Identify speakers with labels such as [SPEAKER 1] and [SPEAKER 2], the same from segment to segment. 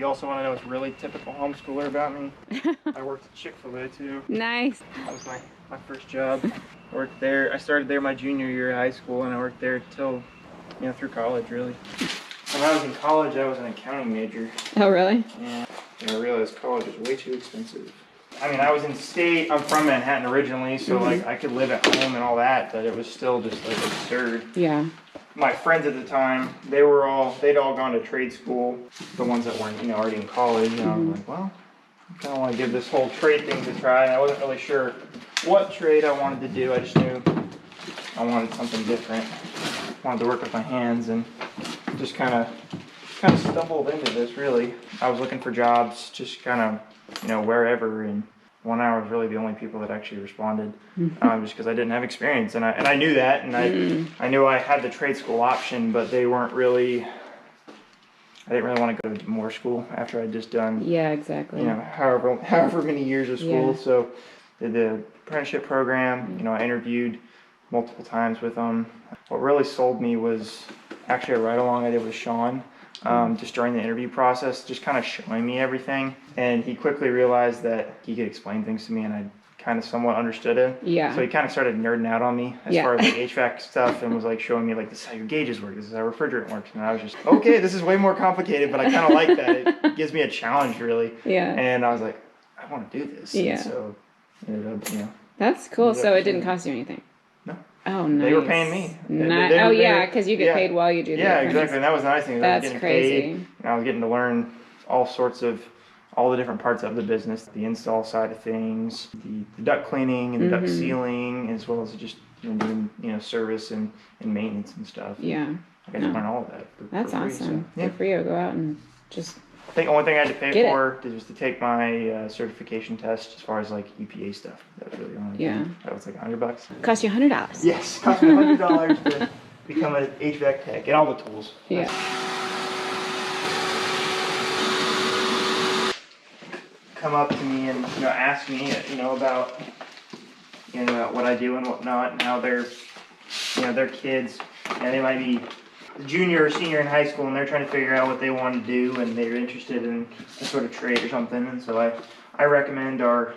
[SPEAKER 1] You also want to know what's really typical homeschooler about me? I worked at Chick-fil-A too.
[SPEAKER 2] Nice.
[SPEAKER 1] That was my first job. I worked there. I started there my junior year of high school, and I worked there till, through college, really. When I was in college, I was an accounting major.
[SPEAKER 2] Oh, really?
[SPEAKER 1] Yeah. And I realized college was way too expensive. I mean, I was in state. I'm from Manhattan originally, so like I could live at home and all that, but it was still just like absurd.
[SPEAKER 2] Yeah.
[SPEAKER 1] My friends at the time, they'd all gone to trade school, the ones that weren't, already in college, and I was like, well, I kind of want to give this whole trade thing a try, and I wasn't really sure what trade I wanted to do. I just knew I wanted something different. I wanted to work with my hands, and just kind of stumbled into this, really. I was looking for jobs, just kind of, wherever, and 1 hour was really the only people that actually responded, just because I didn't have experience, and I knew that, and I knew I had the trade school option, but they weren't really. I didn't really want to go to more school after I'd just done.
[SPEAKER 2] Yeah, exactly.
[SPEAKER 1] However many years of school.
[SPEAKER 2] Yeah.
[SPEAKER 1] So did the apprenticeship program. I interviewed multiple times with them. What really sold me was actually a ride along I did with Sean. Just during the interview process, just kind of showing me everything. And he quickly realized that he could explain things to me, and I kind of somewhat understood him.
[SPEAKER 2] Yeah.
[SPEAKER 1] So he kind of started nerding out on me as far as like HVAC stuff, and was like showing me like, this is how your gauges work, this is how refrigerant works. And I was just, okay, this is way more complicated, but I kind of like that. It gives me a challenge, really.
[SPEAKER 2] Yeah.
[SPEAKER 1] And I was like, I want to do this.
[SPEAKER 2] Yeah.
[SPEAKER 1] And so ended up,
[SPEAKER 2] That's cool. So it didn't cost you anything?
[SPEAKER 1] No.
[SPEAKER 2] Oh, nice.
[SPEAKER 1] They were paying me.
[SPEAKER 2] Because you get paid while you do the
[SPEAKER 1] Yeah, exactly. And that was the nice thing.
[SPEAKER 2] That's
[SPEAKER 1] I was getting
[SPEAKER 2] crazy.
[SPEAKER 1] paid, and I was getting to learn all the different parts of the business, the install side of things, the duct cleaning and the duct sealing, as well as just doing service and maintenance and stuff.
[SPEAKER 2] Yeah.
[SPEAKER 1] I got to learn all of that.
[SPEAKER 2] That's awesome. Good for you. Go out and just.
[SPEAKER 1] I think the only thing I had to pay for was to take my certification test as far as like EPA stuff. That was really the only thing. That was like $100.
[SPEAKER 2] Cost you $100.
[SPEAKER 1] Yes, cost me $100 to become an HVAC tech and all the tools.
[SPEAKER 2] Yeah.
[SPEAKER 1] Come up to me and ask me about what I do and whatnot, and how their kids, they might be junior or senior in high school, and they're trying to figure out what they want to do, and they're interested in a sort of trade or something. And so I recommend our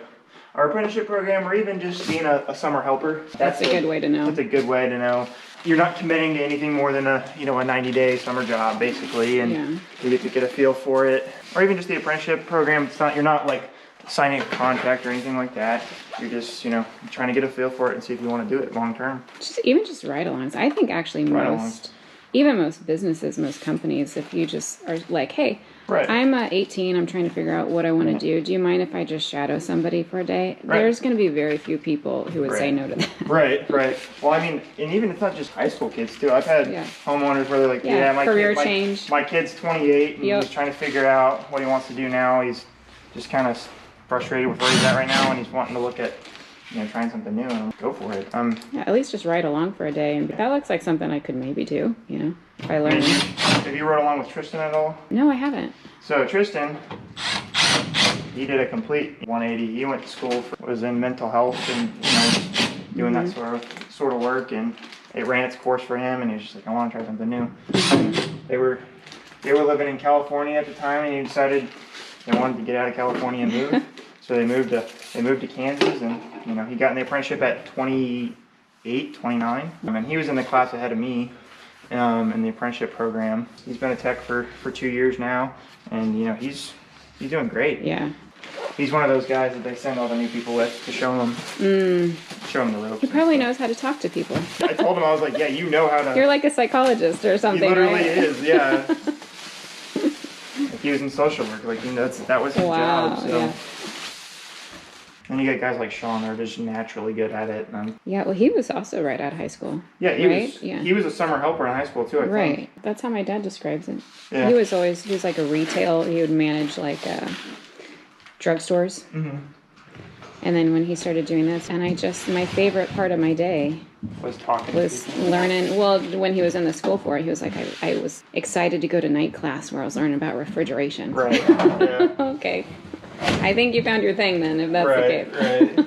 [SPEAKER 1] apprenticeship program, or even just being a summer helper.
[SPEAKER 2] That's a good way to know.
[SPEAKER 1] That's a good way to know. You're not committing to anything more than a 90-day summer job, basically, and you get to get a feel for it. Or even just the apprenticeship program. You're not like signing a contract or anything like that. You're just trying to get a feel for it and see if you want to do it long term.
[SPEAKER 2] Just ride-alongs. I think actually most businesses, most companies, if you just are like, hey, I'm 18, I'm trying to figure out what I want to do. Do you mind if I just shadow somebody for a day? There's going to be very few people who would say no to that.
[SPEAKER 1] Right. Well, I mean, and even it's not just high school kids too. I've had homeowners where they're like, my kid's 28 and he's trying to figure out what he wants to do now. He's just kind of frustrated with where he's at right now, and he's wanting to look at trying something new, and go for it.
[SPEAKER 2] At least just ride along for a day, and that looks like something I could maybe do, if I learn.
[SPEAKER 1] Have you rode along with Tristan at all?
[SPEAKER 2] No, I haven't.
[SPEAKER 1] So Tristan, he did a complete 180. He went to school was in mental health and doing that sort of work, and it ran its course for him, and he was just like, I want to try something new. They were living in California at the time, and he decided they wanted to get out of California and move. So they moved to Kansas, and he got in the apprenticeship at 28, 29. And he was in the class ahead of me in the apprenticeship program. He's been a tech for 2 years now, and he's doing great.
[SPEAKER 2] Yeah.
[SPEAKER 1] He's one of those guys that they send all the new people with to show them the ropes.
[SPEAKER 2] He probably knows how to talk to people.
[SPEAKER 1] I told him, I was like, yeah, you know how to.
[SPEAKER 2] You're like a psychologist or something.
[SPEAKER 1] He literally
[SPEAKER 2] right?
[SPEAKER 1] is, yeah. He was in social work, that was his job. So.
[SPEAKER 2] Yeah.
[SPEAKER 1] And you get guys like Sean, they're just naturally good at it.
[SPEAKER 2] Yeah, well, he was also right out of high school.
[SPEAKER 1] Yeah, he was a summer helper in high school too, I think.
[SPEAKER 2] Right, that's how my dad describes it.
[SPEAKER 1] Yeah.
[SPEAKER 2] He was like a retail, he would manage like drugstores. Mm-hmm. And then when he started doing this, and my favorite part of my day was learning. Well, when he was in the school for it, he was like, I was excited to go to night class where I was learning about refrigeration.
[SPEAKER 1] Right, yeah.
[SPEAKER 2] Okay. I think you found your thing then, if that's the case.
[SPEAKER 1] Right.